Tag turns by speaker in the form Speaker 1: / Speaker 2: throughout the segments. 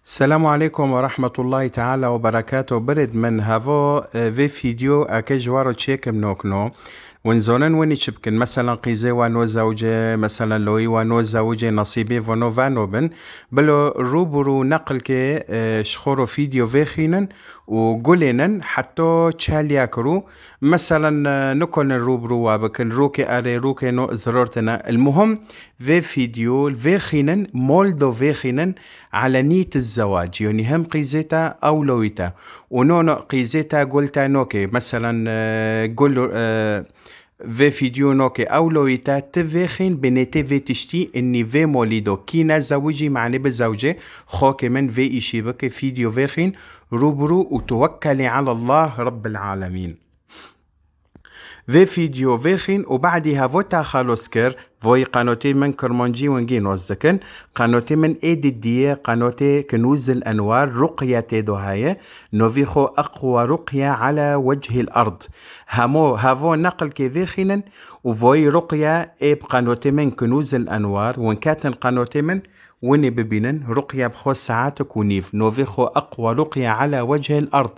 Speaker 1: السلام عليكم ورحمة الله تعالى وبركاته. برد من هافو في فيديو اكي جوارو تشيك منوكنو ونزونن وني شبكن مثلا قيزي وانو زوجي مثلا لوي وانو زوجي نصيبي فانو فانو بن بلو روبرو نقل كي شخورو فيديو فيخينن وقولينن حتى تشاليا كرو مثلا نكون الروبرو وابكن روكي اري روكي نو زرورتنا. المهم في فيديو فيخينن مولدو فيخينن على نية الزواج، يعني هم قيزيتا أولويتا ونونو قيزيتا قلتا نوكي مثلا قول في فيديو نوكي أولويتا تفيخين بنيتي في تشتي إني في موليدو كينا زوجي معني بزوجي خوكي من في إشي بك فيديو فيخين روبرو وتوكلي على الله رب العالمين. في فيديو فيخين وبعدها فوتا خالوسكر فوي قناتي من كرمانجي ونجي نوزدكن قناتي من ايد الدية قناتي كنوز الانوار رقية تيدو هاي نوفيخو اقوى رقية على وجه الارض هافو نقل كي فيخينن وفوي رقية ايب قناتي من كنوز الانوار ونكاتن قناتي من وني ببينن رقية بخو ساعاتك ونيف نوفيخو اقوى رقية على وجه الارض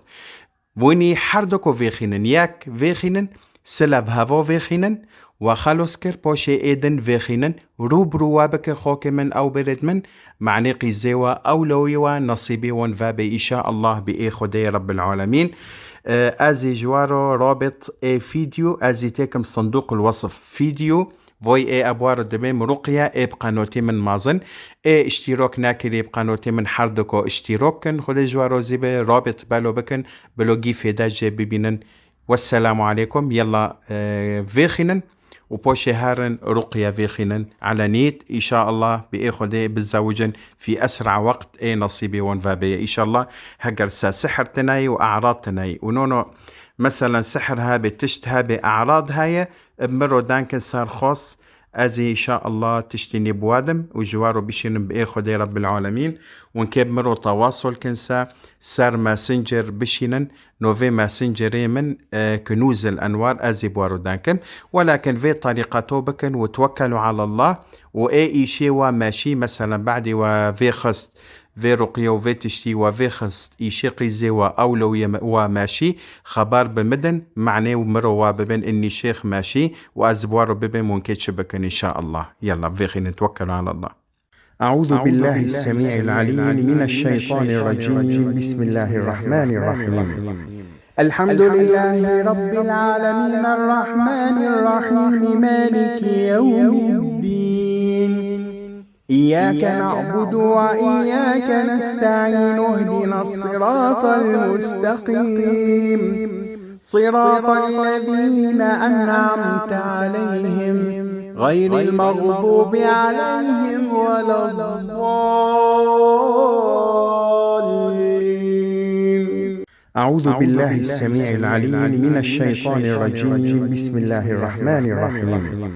Speaker 1: وني حردكو فيخينن ياك فيخينن سلاف هافو فيخينن وخالوسكر بوشي ايدن فيخينن روبرو وابك خوك من او برد من معني قيزيوا اولويوا نصيبي ونفابي ان شاء الله بإي خدي رب العالمين. ازي جوارو رابط اي فيديو ازي تيكم صندوق الوصف فيديو فوي اي ابوار الدميم رقية اي بقنوتي من مازن اي اشتراك ناكري بقنوتي من حردكو اشتراكن خدي جوارو زيبه رابط بالو بكن بلوغي فيدا جي ببينن. والسلام عليكم. يلا فيخنن وبوشي هارن رقية فيخنن على نيت إن شاء الله بإخذ بالزوجن في أسرع وقت أي نصيبي ونفابي إن شاء الله. هجر سحر تناي وأعراض تناي ونونو مثلا سحرها بتشتها بأعراض هاي بمرو دانكن صار خاص أزي إن شاء الله تشتني بوادم وجوارو بشين بإخذ رب العالمين ونكيب مرو تواصل كنسا سار ماسنجر بشينن نوفي ماسنجري من كنوز الأنوار أزي بوارو دانكن ولكن في طريقته بكن وتوكلوا على الله وأي شيء وماشي مثلا بعد وفي خست في رقية وفي تشتي وفي خست إيشي قيزي وأولوية وماشي خبر بمدن معني ومرو واببن إني شيخ ماشي وأزبوارو ببن منكتش بكن إن شاء الله. يلا في نتوكلوا على الله. أعوذ بالله السميع العليم من الشيطان الرجيم. بسم الله الرحمن الرحيم.
Speaker 2: الحمد لله رب العالمين الرحمن الرحيم مالك يوم الدين إياك نعبد وإياك نستعين اهدنا الصراط المستقيم صراط الذين أنعمت عليهم غير المغضوب عليهم ولا الضالين.
Speaker 1: أعوذ بالله السميع العليم من الشيطان الرجيم. بسم الله الرحمن الرحيم.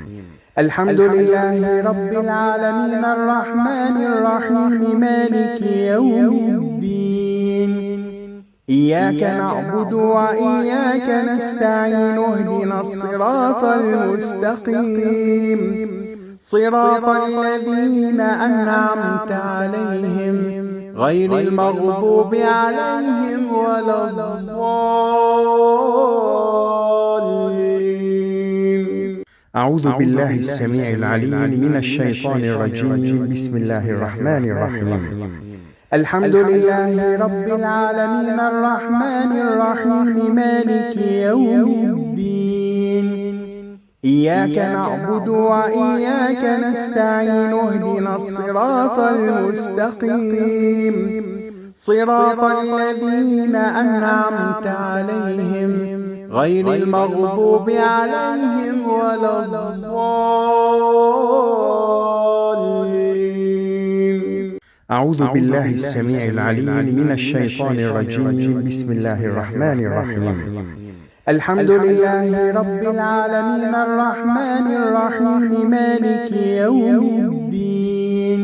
Speaker 2: الحمد لله رب العالمين الرحمن الرحيم مالك يوم الدين إياك نعبد وإياك نستعين اهدنا الصراط المستقيم صراط الذين أنعمت عليهم غير المغضوب عليهم ولا الضالين.
Speaker 1: أعوذ بالله السميع العليم من الشيطان الرجيم. بسم الله الرحمن الرحيم.
Speaker 2: الحمد لله رب العالمين الرحمن الرحيم مالك يوم الدين إياك نعبد وإياك نستعين اهدنا الصراط المستقيم صراط الذين أنعمت عليهم غير المغضوب عليهم ولا الضالين.
Speaker 1: أعوذ بالله السميع العليم من الشيطان الرجيم. بسم الله الرحمن الرحيم.
Speaker 2: الحمد لله رب العالمين الرحمن الرحيم مالك يوم الدين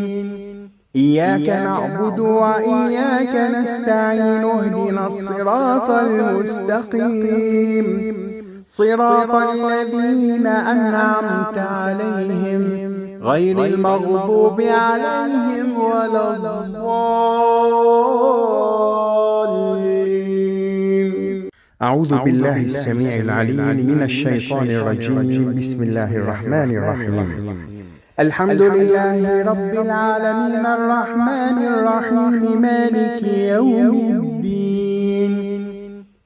Speaker 2: إياك نعبد وإياك نستعين اهدنا الصراط المستقيم صراط الذين أنعمت عليهم غير المغضوب عليهم ولا الضالين.
Speaker 1: أعوذ بالله السميع العليم من الشيطان الرجيم. بسم الله الرحمن الرحيم.
Speaker 2: الحمد لله رب العالمين الرحمن الرحيم مالك يوم الدين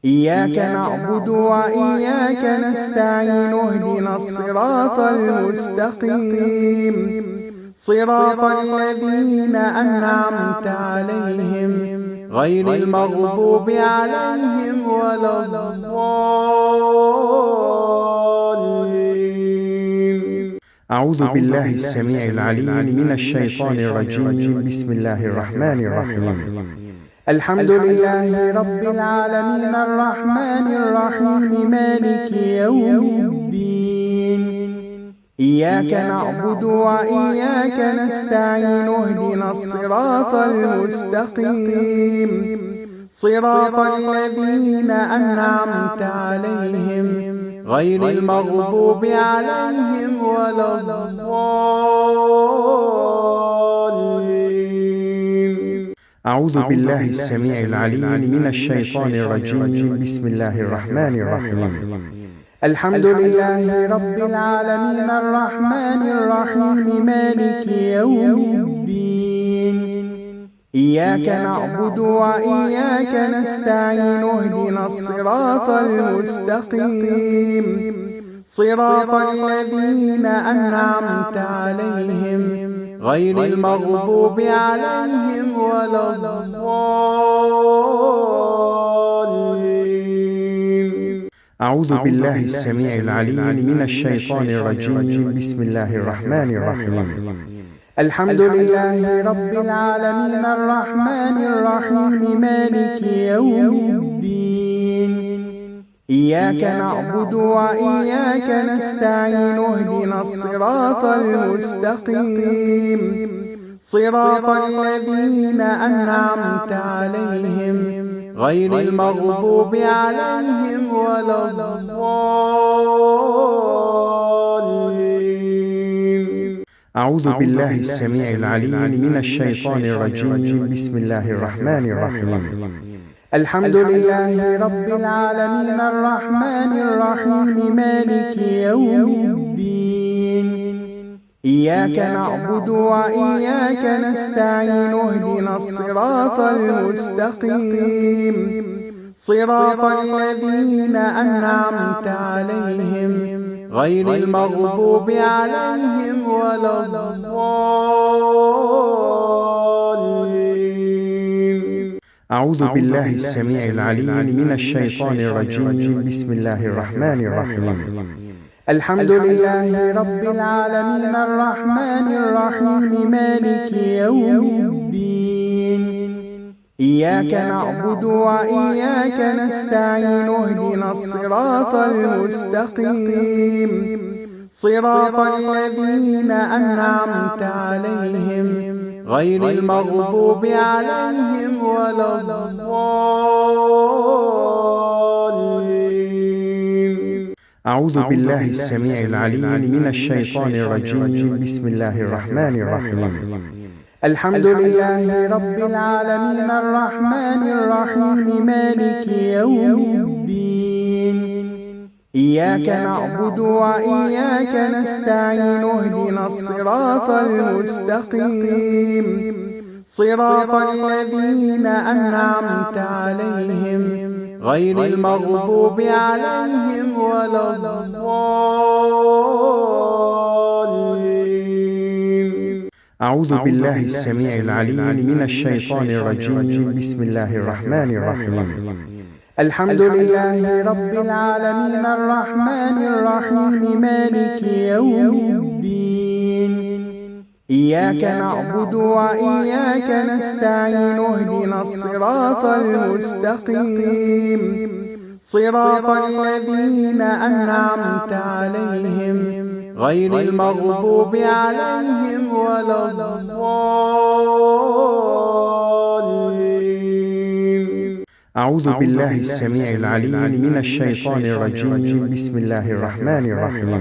Speaker 2: إياك نعبد وإياك نستعين اهدنا الصراط المستقيم صراط الذين أنعمت عليهم غير المغضوب عليهم ولا الضالين.
Speaker 1: أعوذ بالله السميع العليم من الشيطان الرجيم. بسم الله الرحمن الرحيم.
Speaker 2: الحمد لله رب العالمين الرحمن الرحيم مالك يوم الدين إياك نعبد وإياك نستعين اهدنا الصراط المستقيم صراط الذين أنعمت عليهم غير المغضوب عليهم ولا الضالين.
Speaker 1: أعوذ بالله السميع العليم من الشيطان الرجيم. بسم الله الرحمن الرحيم.
Speaker 2: الحمد لله رب العالمين الرحمن الرحيم مالك يوم الدين إياك نعبد وإياك نستعين اهدنا الصراط المستقيم صراط الذين أنعمت عليهم غير المغضوب عليهم ولا الضالين.
Speaker 1: أعوذ بالله السميع العليم من الشيطان الرجيم. بسم الله الرحمن الرحيم.
Speaker 2: الحمد لله رب العالمين الرحمن الرحيم مالك يوم الدين إياك نعبد وإياك نستعين اهدنا الصراط المستقيم صراط الذين أنعمت عليهم غير المغضوب عليهم ولا الضالين.
Speaker 1: أعوذ بالله السميع العليم من الشيطان الرجيم. بسم الله الرحمن الرحيم.
Speaker 2: الحمد لله رب العالمين الرحمن الرحيم مالك يوم الدين إياك نعبد وإياك نستعين اهدنا الصراط المستقيم صراط الذين أنعمت عليهم غير المغضوب عليهم ولا الضالين.
Speaker 1: أعوذ بالله السميع العليم من الشيطان الرجيم. بسم الله الرحمن الرحيم.
Speaker 2: الحمد لله رب العالمين الرحمن الرحيم مالك يوم الدين إياك نعبد وإياك نستعين اهدنا الصراط المستقيم صراط الذين أنعمت عليهم غير المغضوب عليهم ولا الضالين.
Speaker 1: أعوذ بالله السميع العليم من الشيطان الرجيم. بسم الله الرحمن الرحيم.
Speaker 2: الحمد لله رب العالمين الرحمن الرحيم مالك يوم الدين إياك نعبد وإياك نستعين اهدنا الصراط المستقيم صراط الذين أنعمت عليهم غير المغضوب عليهم ولا الضالين.
Speaker 1: أعوذ بالله السميع العليم من الشيطان الرجيم. بسم الله الرحمن الرحيم.
Speaker 2: الحمد لله رب العالمين الرحمن الرحيم مالك يوم الدين إياك نعبد وإياك نستعين اهدنا الصراط المستقيم صراط الذين أنعمت عليهم غير المغضوب عليهم ولا الضالين.
Speaker 1: أعوذ بالله السميع العليم من الشيطان الرجيم. بسم الله الرحمن الرحيم.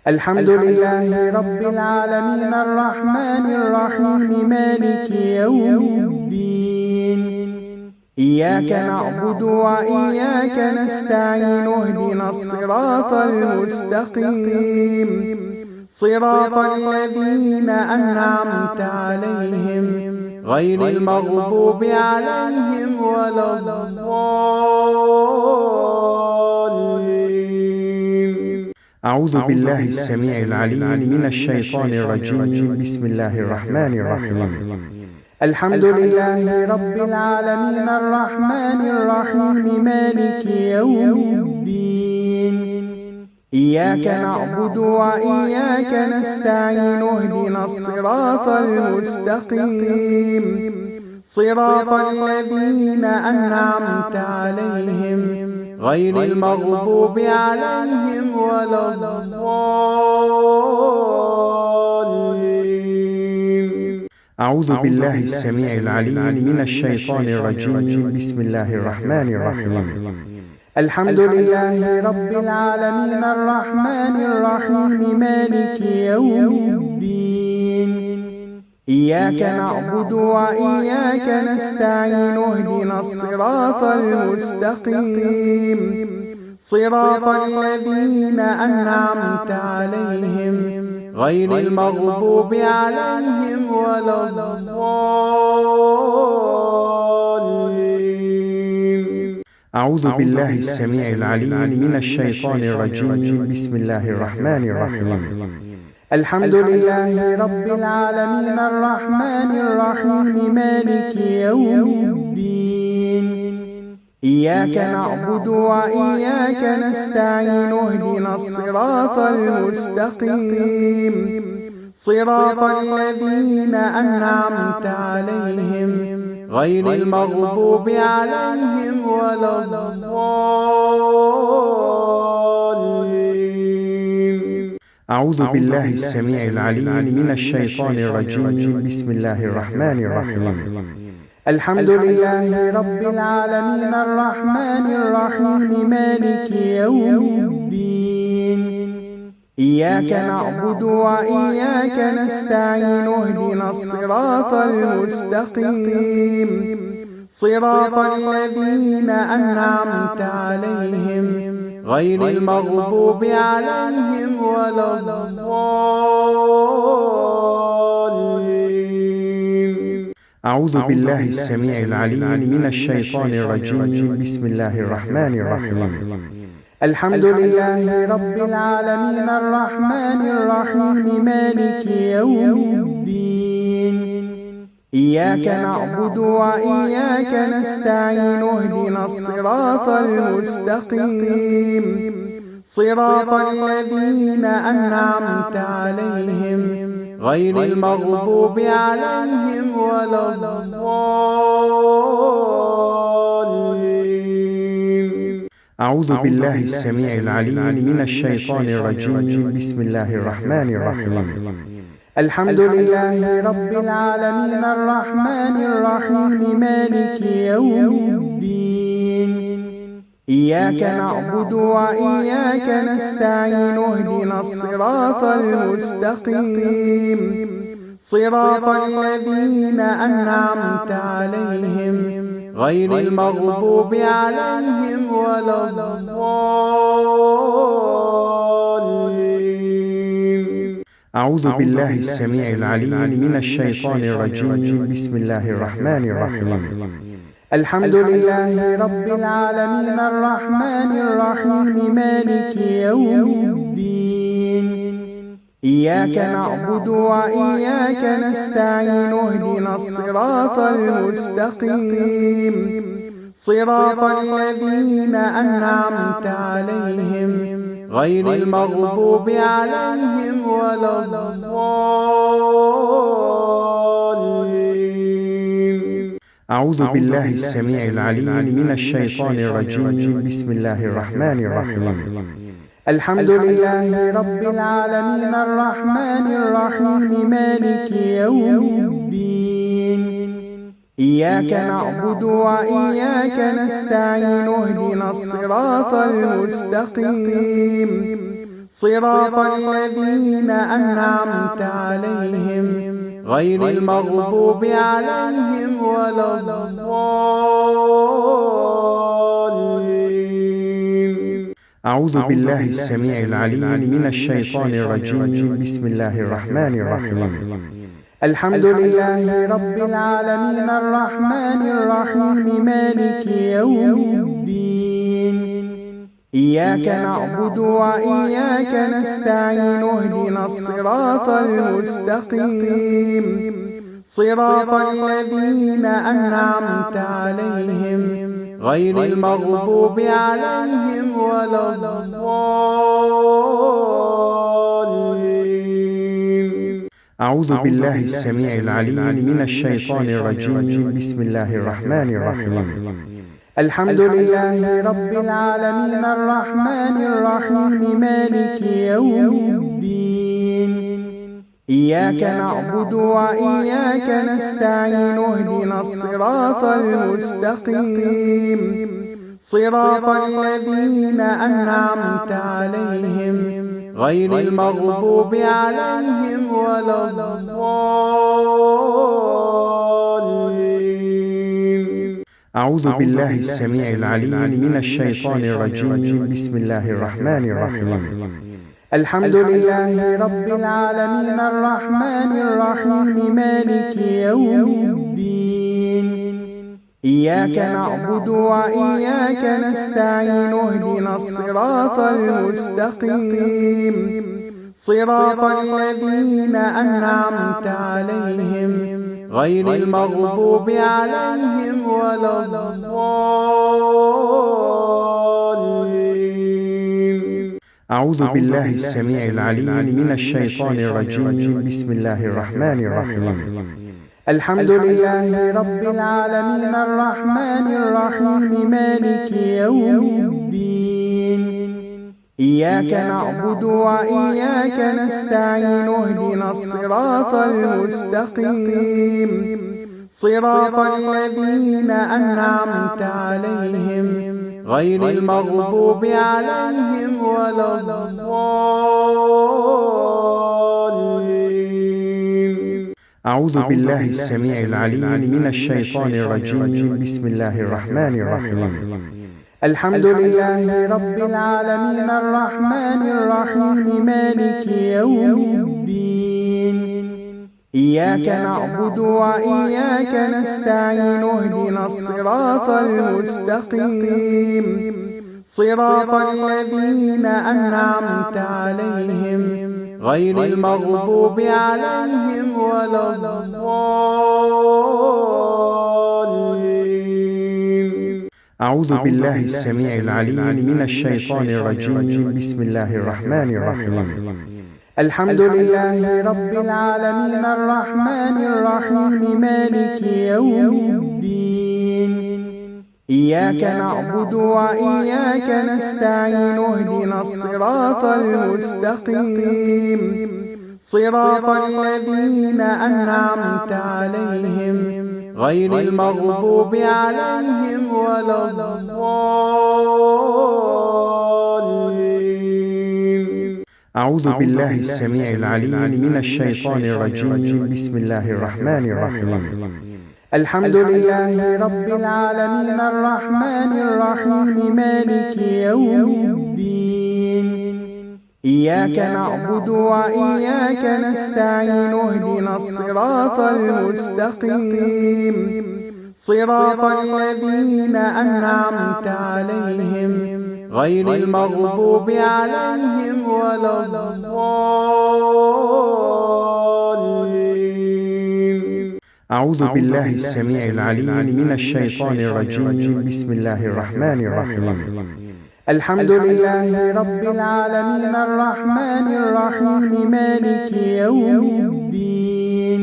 Speaker 2: الحمد لله رب العالمين الرحمن الرحيم مالك يوم الدين إياك نعبد وإياك نستعين اهدنا الصراط المستقيم صراط الذين أنعمت عليهم غير المغضوب عليهم ولا الضالين.
Speaker 1: أعوذ بالله السميع العليم من الشيطان الرجيم. بسم الله الرحمن الرحيم.
Speaker 2: الحمد لله رب العالمين الرحمن الرحيم مالك يوم الدين. إياك نعبد وإياك نستعين اهدنا الصراط المستقيم صراط الذين أنعمت عليهم غير المغضوب عليهم ولا الضالين.
Speaker 1: أعوذ بالله السميع العليم من الشيطان الرجيم. بسم الله الرحمن الرحيم.
Speaker 2: الحمد لله رب العالمين الرحمن الرحيم مالك يوم الدين. إياك نعبد وإياك نستعين اهدنا الصراط المستقيم صراط الذين أنعمت عليهم غير المغضوب عليهم ولا الضالين.
Speaker 1: أعوذ بالله السميع العليم من الشيطان الرجيم. بسم الله الرحمن الرحيم.
Speaker 2: الحمد لله رب العالمين الرحمن الرحيم مالك يوم الدين. إياك نعبد وإياك نستعين اهدنا الصراط المستقيم صراط الذين أنعمت عليهم غير المغضوب عليهم ولا الضالين.
Speaker 1: أعوذ بالله السميع العليم من الشيطان الرجيم. بسم الله الرحمن الرحيم.
Speaker 2: الحمد لله رب العالمين الرحمن الرحيم مالك يوم الدين. إياك نعبد وإياك نستعين اهدنا الصراط المستقيم صراط الذين أنعمت عليهم غير المغضوب عليهم ولا الضالين.
Speaker 1: أعوذ بالله السميع العليم من الشيطان الرجيم. بسم الله الرحمن الرحيم.
Speaker 2: الحمد لله رب العالمين الرحمن الرحيم مالك يوم الدين. إياك نعبد وإياك نستعين اهدنا الصراط المستقيم صراط الذين أنعمت عليهم غير المغضوب عليهم ولا الضالين.
Speaker 1: أعوذ بالله السميع العليم من الشيطان الرجيم. بسم الله الرحمن الرحيم.
Speaker 2: الحمد لله رب العالمين الرحمن الرحيم مالك يوم الدين. إياك نعبد وإياك نستعين اهدنا الصراط المستقيم صراط الذين أنعمت عليهم غير المغضوب عليهم ولا الضالين.
Speaker 1: أعوذ بالله السميع العليم من الشيطان الرجيم. بسم الله الرحمن الرحيم.
Speaker 2: الحمد لله رب العالمين الرحمن الرحيم مالك يوم الدين. إياك نعبد وإياك نستعين اهدنا الصراط المستقيم صراط الذين أنعمت عليهم غير المغضوب عليهم ولا الضالين.
Speaker 1: أعوذ بالله السميع العليم من الشيطان الرجيم. بسم الله الرحمن الرحيم.
Speaker 2: الحمد لله رب العالمين الرحمن الرحيم مالك يوم الدين. إياك نعبد وإياك نستعين اهدنا الصراط المستقيم صراط الذين أنعمت عليهم غير المغضوب عليهم ولا الضالين.
Speaker 1: أعوذ بالله السميع العليم من الشيطان الرجيم. بسم الله الرحمن الرحيم.
Speaker 2: الحمد لله رب العالمين الرحمن الرحيم مالك يوم الدين إياك نعبد وإياك نستعين اهدنا الصراط المستقيم صراط الذين أنعمت عليهم غير المغضوب عليهم ولا الضالين.
Speaker 1: أعوذ بالله السميع العليم من الشيطان الرجيم. بسم الله الرحمن الرحيم.
Speaker 2: الحمد لله رب العالمين الرحمن الرحيم مالك يوم الدين إياك نعبد وإياك نستعين اهدنا الصراط المستقيم صراط الذين أنعمت عليهم غير المغضوب عليهم ولا الضالين.
Speaker 1: أعوذ بالله السميع العليم من الشيطان الرجيم. بسم الله الرحمن الرحيم.
Speaker 2: الحمد لله رب العالمين الرحمن الرحيم مالك يوم الدين إياك نعبد وإياك نستعين اهدنا الصراط المستقيم صراط الذين أنعمت عليهم غير المغضوب عليهم ولا الضالين.
Speaker 1: أعوذ بالله السميع العليم من الشيطان الرجيم. بسم الله الرحمن الرحيم.
Speaker 2: الحمد لله رب العالمين الرحمن الرحيم مالك يوم الدين إياك نعبد وإياك نستعين اهدنا الصراط المستقيم صراط الذين أنعمت عليهم غير المغضوب عليهم ولا الضالين.
Speaker 1: أعوذ بالله السميع العليم من الشيطان الرجيم. بسم الله الرحمن الرحيم.
Speaker 2: الحمد لله رب العالمين الرحمن الرحيم مالك يوم الدين إياك نعبد وإياك نستعين اهدنا الصراط المستقيم صراط الذين أنعمت عليهم غير المغضوب عليهم ولا الضالين.
Speaker 1: أعوذ بالله السميع العليم من الشيطان الرجيم. بسم الله الرحمن الرحيم.
Speaker 2: الحمد لله رب العالمين الرحمن الرحيم مالك يوم الدين إياك نعبد وإياك نستعين اهدنا الصراط المستقيم صراط الذين أنعمت عليهم غير المغضوب عليهم ولا الضالين.
Speaker 1: أعوذ بالله السميع العليم من الشيطان الرجيم. بسم الله الرحمن الرحيم.
Speaker 2: الحمد لله رب العالمين الرحمن الرحيم مالك يوم الدين إياك نعبد وإياك نستعين اهدنا الصراط المستقيم صراط الذين أنعمت عليهم غير المغضوب عليهم ولا الضالين.
Speaker 1: أعوذ بالله السميع العليم من الشيطان الرجيم. بسم الله الرحمن الرحيم.
Speaker 2: الحمد لله رب العالمين الرحمن الرحيم مالك يوم الدين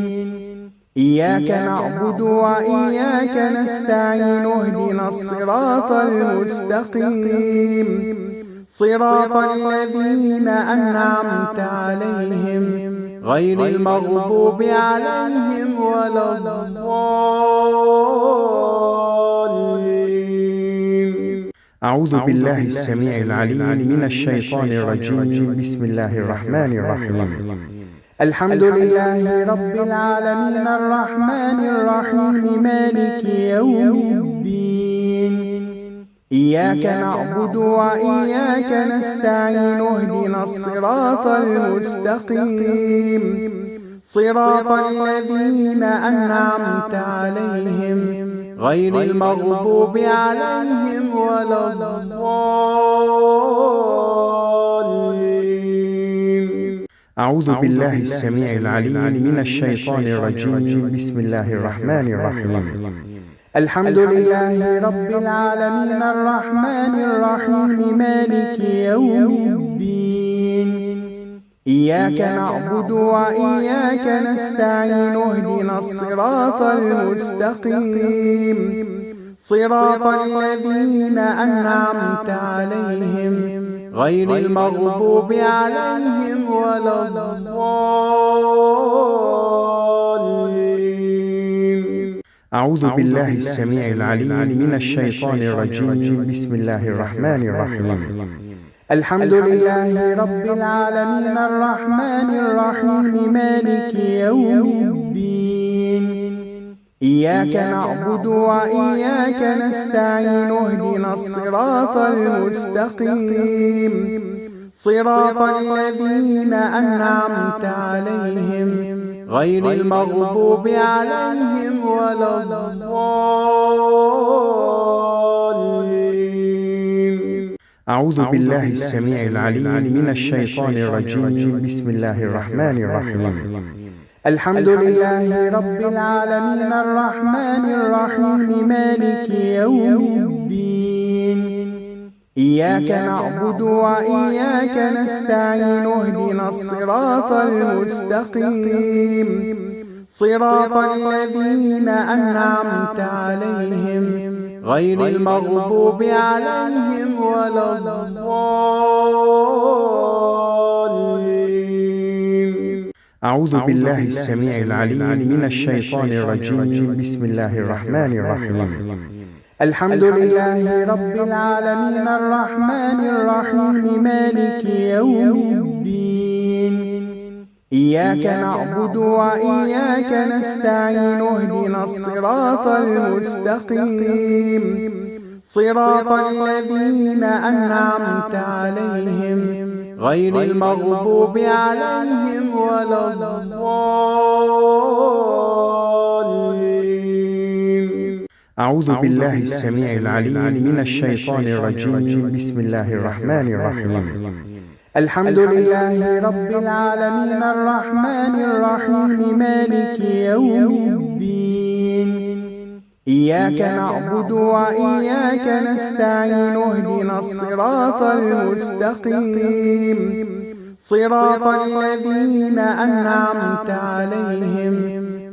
Speaker 2: إياك نعبد وإياك نستعين اهدنا الصراط المستقيم صراط الذين أنعمت عليهم غير المغضوب عليهم ولا الضالين.
Speaker 1: أعوذ بالله السميع العليم من الشيطان الرجيم. بسم الله الرحمن الرحيم.
Speaker 2: الحمد لله رب العالمين الرحمن الرحيم مالك يوم الدين إياك نعبد وإياك نستعين اهدنا الصراط المستقيم صراط الذين أنعمت عليهم غير المغضوب عليهم ولا الضالين.
Speaker 1: أعوذ بالله السميع العليم من الشيطان الرجيم. بسم الله الرحمن الرحيم.
Speaker 2: الحمد لله رب العالمين الرحمن الرحيم مالك يوم الدين. إياك نعبد وإياك نستعين اهدنا الصراط المستقيم صراط الذين أنعمت عليهم غير المغضوب عليهم ولا الضالين.
Speaker 1: أعوذ بالله السميع العليم من الشيطان الرجيم. بسم الله الرحمن الرحيم.
Speaker 2: الحمد لله رب العالمين الرحمن الرحيم مالك يوم الدين. إياك نعبد وإياك نستعين اهدنا الصراط المستقيم صراط الذين أنعمت عليهم غير المغضوب عليهم ولا الضالين.
Speaker 1: أعوذ بالله السميع العليم من الشيطان الرجيم. بسم الله الرحمن الرحيم.
Speaker 2: الحمد لله رب العالمين الرحمن الرحيم مالك يوم الدين. إياك نعبد وإياك نستعين اهدنا الصراط المستقيم صراط الذين أنعمت عليهم غير المغضوب عليهم ولا الضالين.
Speaker 1: أعوذ بالله السميع العليم من الشيطان الرجيم. بسم الله الرحمن الرحيم.
Speaker 2: الحمد لله رب العالمين الرحمن الرحيم مالك يوم الدين. إياك نعبد وإياك نستعين اهدنا الصراط المستقيم صراط الذين أنعمت عليهم غير المغضوب عليهم ولا الضالين.
Speaker 1: أعوذ بالله السميع العليم من الشيطان الرجيم. بسم الله الرحمن الرحيم.
Speaker 2: الحمد لله رب العالمين الرحمن الرحيم مالك يوم الدين. إياك نعبد وإياك نستعين اهدنا الصراط المستقيم صراط الذين أنعمت عليهم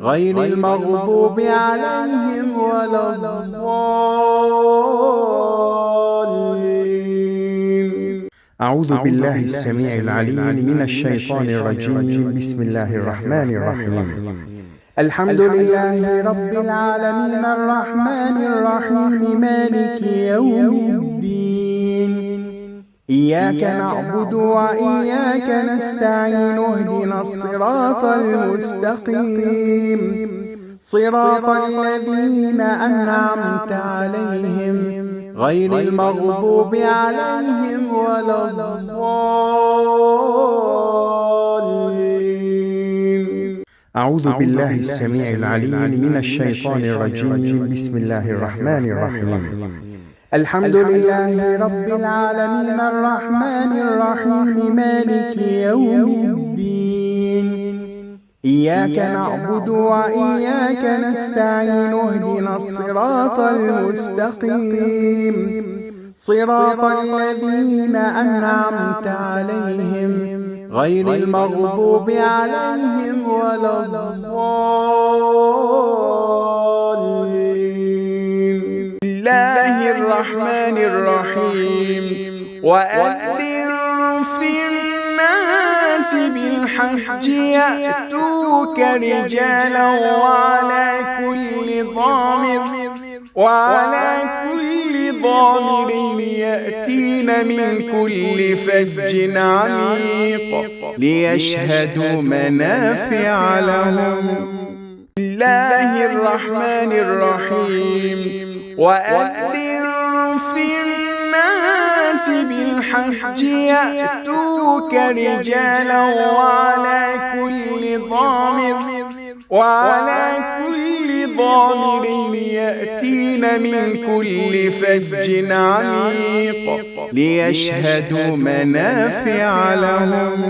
Speaker 2: غير المغضوب عليهم ولا الضالين.
Speaker 1: أعوذ بالله السميع العليم من الشيطان الرجيم. بسم الله الرحمن الرحيم.
Speaker 2: الحمد لله رب العالمين الرحمن الرحيم مالك يوم الدين. إياك نعبد وإياك نستعين اهدنا الصراط المستقيم صراط الذين أنعمت عليهم غير المغضوب عليهم ولا الضالين.
Speaker 1: أعوذ بالله السميع العليم من الشيطان الرجيم. بسم الله الرحمن الرحيم.
Speaker 2: الحمد لله رب العالمين الرحمن الرحيم مالك يوم الدين. إياك نعبد وإياك نستعين اهدنا الصراط المستقيم صراط الذين أنعمت عليهم غير المغضوب عليهم ولا الضالين.
Speaker 1: الله الرحمن الرحيم. وأذن في الناس بالحج يأتوك رجالا وعلى كل ضامر يأتين من كل فج عميق ليشهدوا منافع لهم. الله الرحمن الرحيم. وأذن في
Speaker 2: بالحج يأتوك رجالا وعلى كل ضامر يأتين من كل فج عميق ليشهدوا منافع لهم.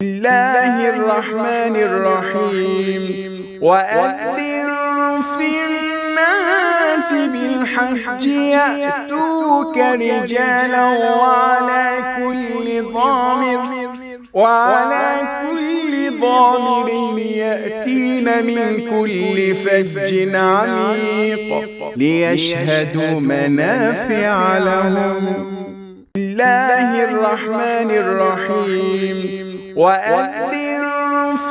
Speaker 2: بسم الله الرحمن الرحيم. وأذن في الناس بالحج يأتوك رجالا وعلى كل ضامر يأتين من كل فج عميق ليشهدوا منافع لهم. بسم الله الرحمن الرحيم. وأذن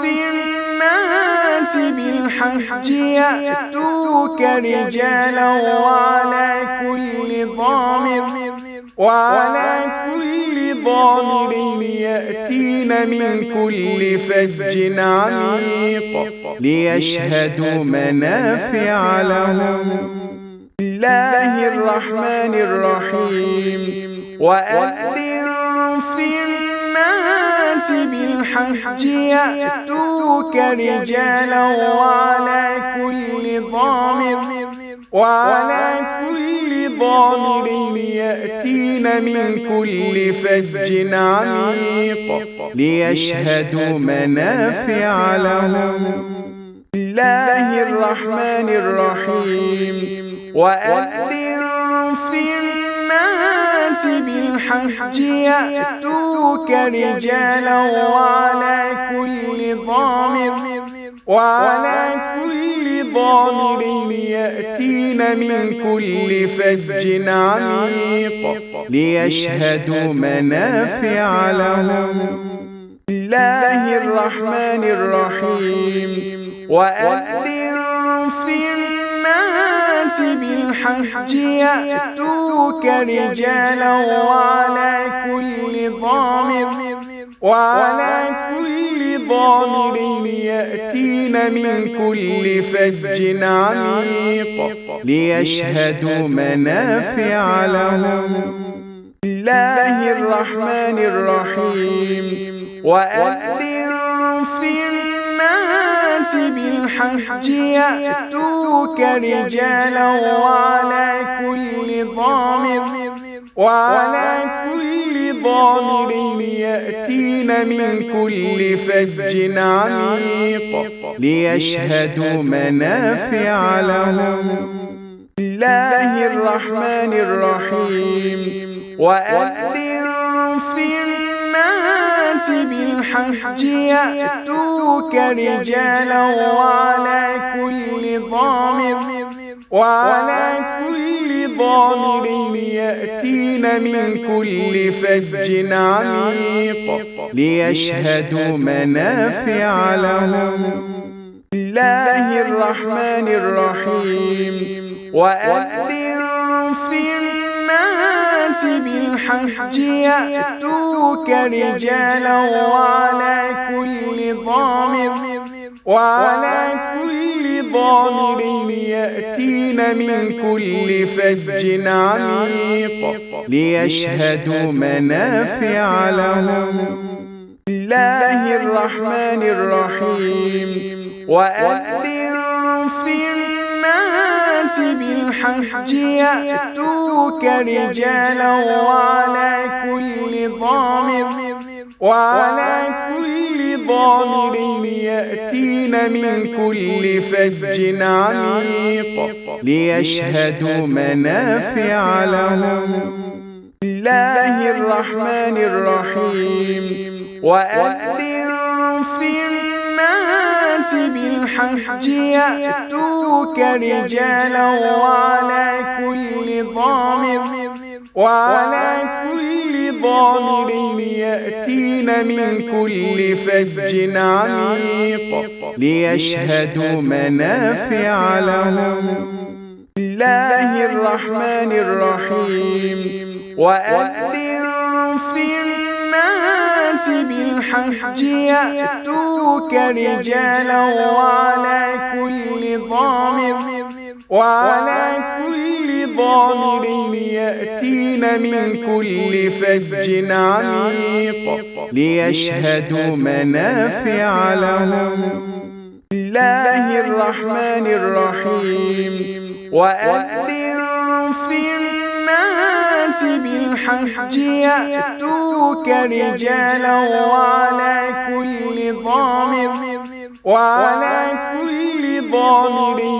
Speaker 2: في الناس بالحج يأتوك رجالا وعلى كل ضامر يأتين من كل فج عميق ليشهدوا منافع لهم. بسم الله الرحمن الرحيم. وأذن في الناس بالحج يأتوك رجالا وعلى كل ضامر يأتين من كل فج عميق ليشهدوا منافع لهم. بسم الله الرحمن الرحيم. وأذن في الناس بالحج يأتوك رجالا وعلى كل ضامر يأتين من كل فج عميق ليشهدوا منافع لهم. بسم الله الرحمن الرحيم. وأذن في الناس بالحج يأتوك رجالا وعلى كل ضامر يأتين من كل فج عميق ليشهدوا منافع لهم. بسم الله الرحمن الرحيم. وأذن في الناس بالحج يأتوك رجالا وعلى كل ضامر يأتين من كل فج عميق ليشهدوا منافع لهم. بسم الله الرحمن الرحيم. وأذن في الناس بالحج يأتوك رجالا وعلى كل ضامر يأتين من كل فج عميق ليشهدوا منافع لهم. بسم الله الرحمن الرحيم. وأذن في الناس بالحج يأتوك رجالا وعلى كل ضامر يأتين من كل فج عميق ليشهدوا منافع لهم. بسم الله الرحمن الرحيم. وأذن في الناس بالحج يأتوك رجالا وعلى كل ضامر يأتين من كل فج عميق ليشهدوا منافع لهم. بسم الله الرحمن الرحيم. وأذن في الناس بالحج يأتوك رجالا وعلى كل ضامر يأتين من كل فج عميق ليشهدوا منافع لهم. بسم الله الرحمن الرحيم. وأذن في الناس بالحج يأتوك رجالا وعلى كل ضامر يأتين من كل فج عميق ليشهدوا منافع لهم. بسم الله الرحمن الرحيم. وأذن في الناس بالحج يأتوك رجالا وعلى كل ضامر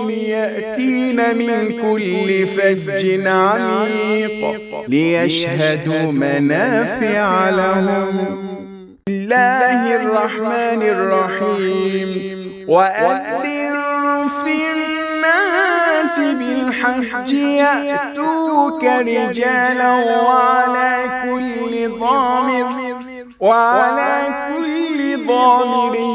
Speaker 2: يأتين من كل فج عميق ليشهدوا منافع لهم. بسم الله الرحمن الرحيم. وأذن في الناس بالحج يأتوك رجالا وعلى كل ضامر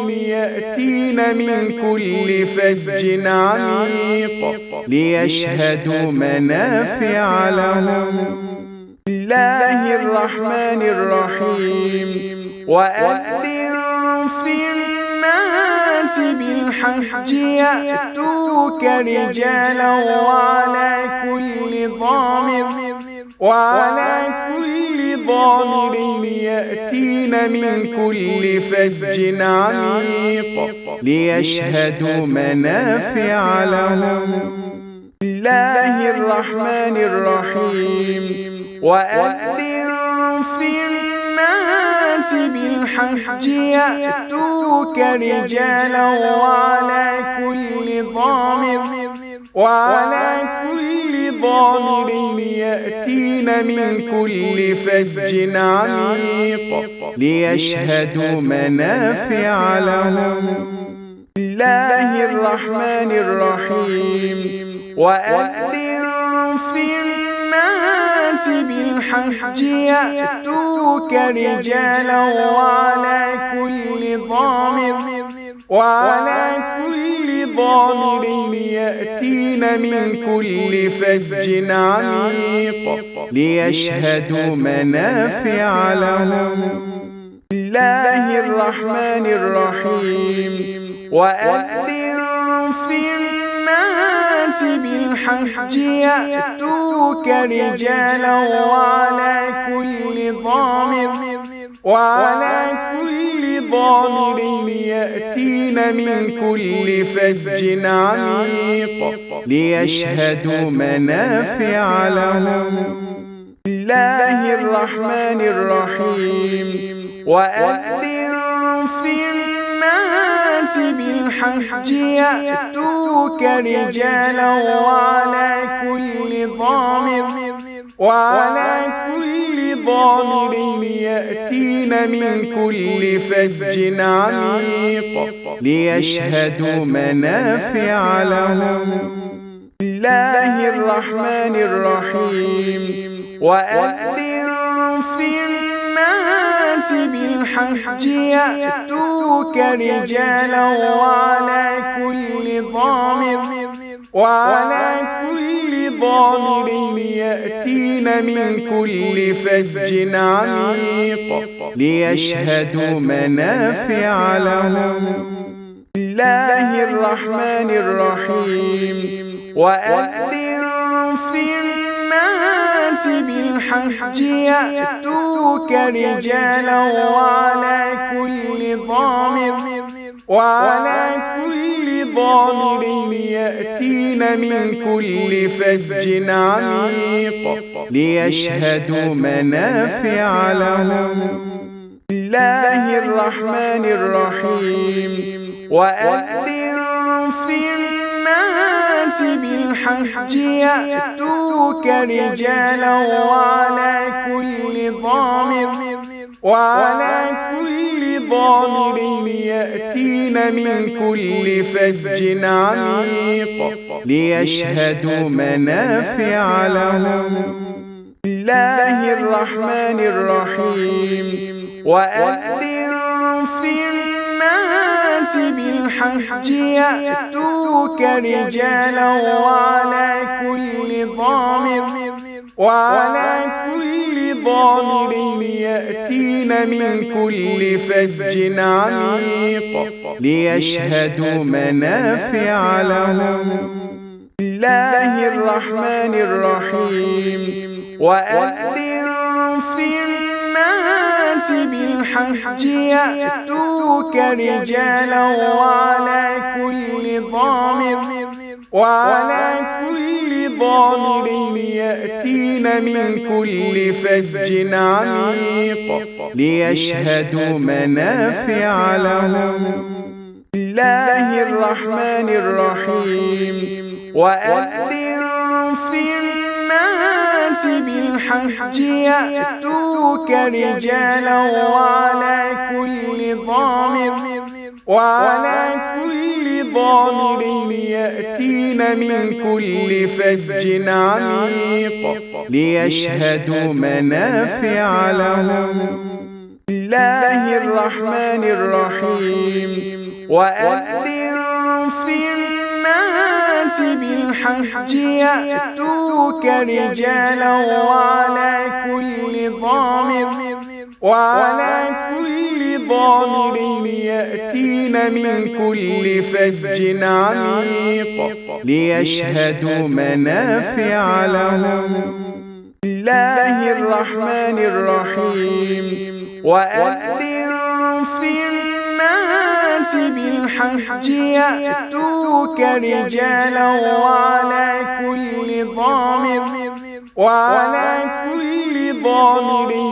Speaker 2: يأتين من كل فج عميق ليشهدوا منافع لهم. بسم الله الرحمن الرحيم. وأذن في الناس بالحج يأتوك رجالا وعلى كل ضامر يأتين من كل فج عميق ليشهدوا منافع لهم. بسم الله الرحمن الرحيم. وأذن في الناس بالحج يأتوك رجالا وعلى كل ضامر يأتين من كل فج عميق ليشهدوا منافع لهم. بسم الله الرحمن الرحيم. وأذن في الناس بالحج يأتوك رجالا وعلى كل ضامر يأتين من كل فج عميق ليشهدوا منافع لهم. بسم الله الرحمن الرحيم. وأذن في الناس بالحج يأتوك رجالا وعلى كل ضامر يأتين من كل فج عميق ليشهدوا منافع لهم. بسم الله الرحمن الرحيم. وأذن في الناس بالحج يأتوك رجالا وعلى كل ضامر يأتين من كل فج عميق ليشهدوا منافع لهم. بسم الله الرحمن الرحيم. وأذن في الناس بالحج يأتوك رجالا وعلى كل ضامر يأتين من كل فج عميق ليشهدوا منافع لهم. بسم الله الرحمن الرحيم. وأذن في الناس بالحج يأتوك رجالا وعلى كل ضامر يأتين من كل فج عميق ليشهدوا منافع لهم. بسم الله الرحمن الرحيم. وأذن في الناس بالحج يأتوك رجالا وعلى كل ضامر يأتين من كل فج عميق ليشهدوا منافع لهم. بسم الله الرحمن الرحيم. وأذن في الناس بالحج يأتوك رجالا وعلى كل ضامر يأتين من كل فج عميق ليشهدوا منافع لهم. بسم الله الرحمن الرحيم وأذن في الناس بالحج يأتوك رجالا وعلى كل ضامر يأتين من كل فج عميق ليشهدوا منافع لهم. الله الرحمن الرحيم وأذن في الناس بالحج يأتوك رجالا وعلى كل ضامر يأتين من كل فج عميق ليشهدوا منافع لهم. الله الرحمن الرحيم وأذن في الناس بالحج يأتوك رجالا وعلى كل ضامر يأتين من كل فج عميق ليشهدوا منافع لهم. الله الرحمن الرحيم وأذن في الناس بالحج يأتوك رجالا وعلى كل ضامر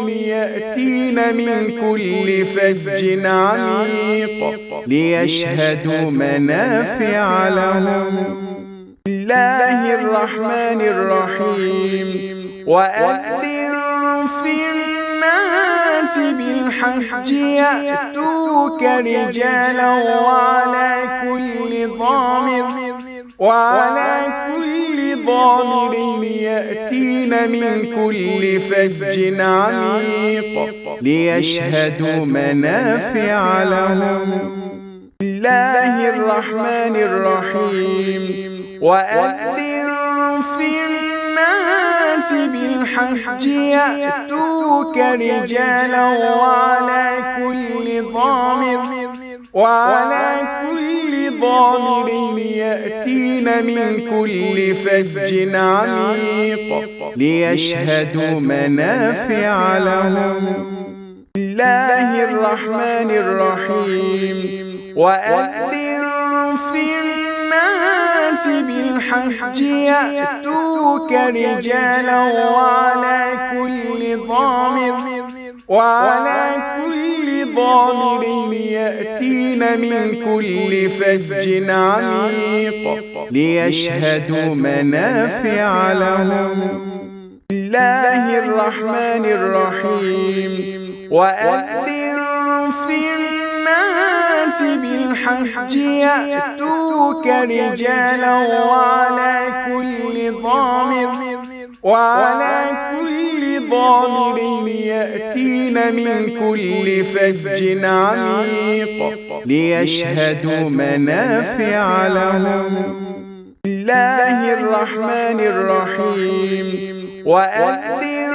Speaker 2: يأتين من كل فج عميق ليشهدوا منافع لهم. الله الرحمن الرحيم وأذن في الناس بالحج يأتوك رجالا وعلى كل ضامر يأتين من كل فج عميق ليشهدوا منافع لهم. الله الرحمن الرحيم وأذن في الناس بالحج يأتوك رجالا وعلى كل ضامر يأتين من كل فج عميق ليشهدوا منافع لهم. الله الرحمن الرحيم وأذن في الناس بالحج يأتوك رجالا وعلى كل ضامر يأتين من كل فج عميق ليشهدوا منافع لهم. الله الرحمن الرحيم وأذن في الناس بالحج يأتوك رجالا وعلى كل ضامر يأتين من كل فج عميق ليشهدوا منافع لهم. الله الرحمن الرحيم وأذن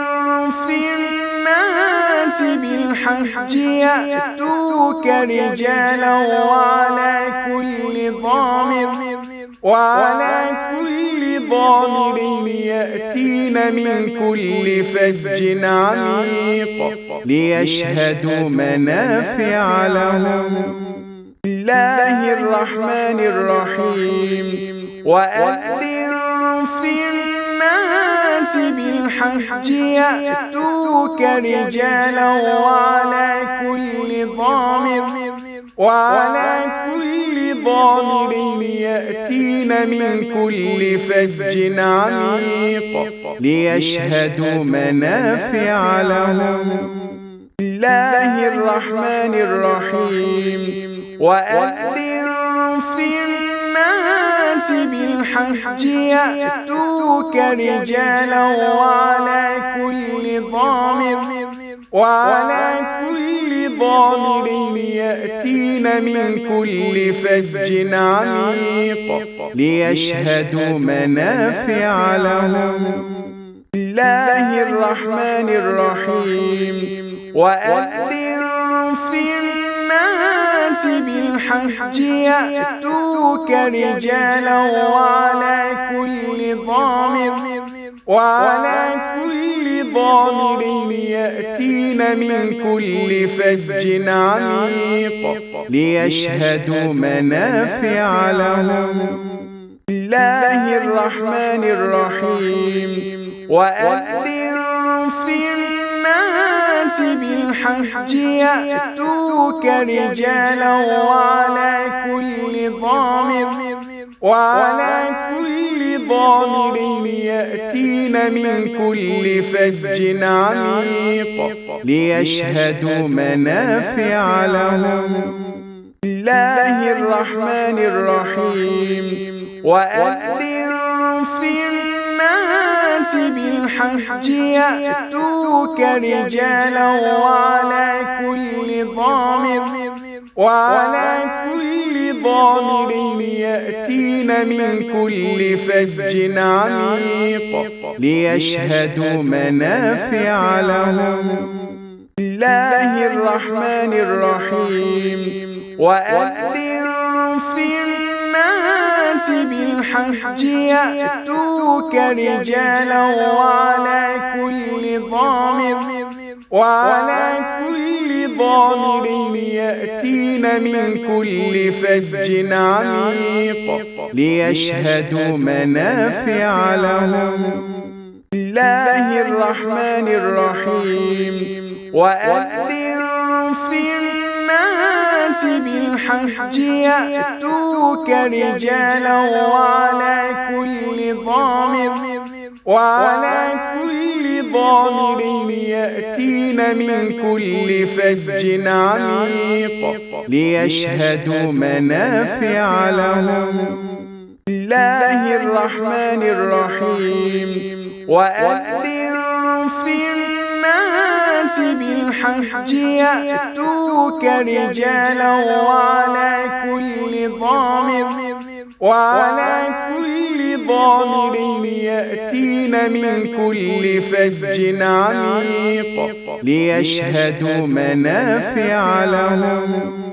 Speaker 2: في الناس بالحج يأتوك رجالا وعلى كل ضامر يأتين من كل فج عميق ليشهدوا منافع لهم. الله الرحمن الرحيم وأذن في الناس بالحج يأتوك رجالا وعلى كل ضامر يأتين من كل فج عميق ليشهدوا منافع لهم. الله الرحمن الرحيم وأذن في الناس بالحج يأتوك رجالا وعلى كل ضامر يأتين من كل فج عميق ليشهدوا منافع لهم. الله الرحمن الرحيم وأذن في الناس بالحج يأتوك يأتوك رجالا وعلى كل ضامر يأتين من كل فج عميق ليشهدوا منافع لهم. بسم الله الرحمن الرحيم. وأذن في الناس بالحج يأتوك رجالا وعلى كل ضامر يأتين من كل فج عميق ليشهدوا منافع لهم. بسم الله الرحمن الرحيم. وأذن في الناس بالحج يأتوك رجالا وعلى كل ضامر يأتين من كل فج عميق ليشهدوا منافع لهم. بسم الله الرحمن الرحيم. وأذن في الناس بالحج يأتوك رجالا وعلى كل ضامر يأتين من كل فج عميق ليشهدوا منافع لهم. بسم الله الرحمن الرحيم. وأذن في الناس بالحج يأتوك رجالا وعلى كل ضامر يأتين من كل فج عميق ليشهدوا منافع لهم. بسم الله الرحمن الرحيم. وأذن في الناس بالحج يأتوك رجالا وعلى كل ضامر يأتين من كل فج عميق ليشهدوا منافع لهم.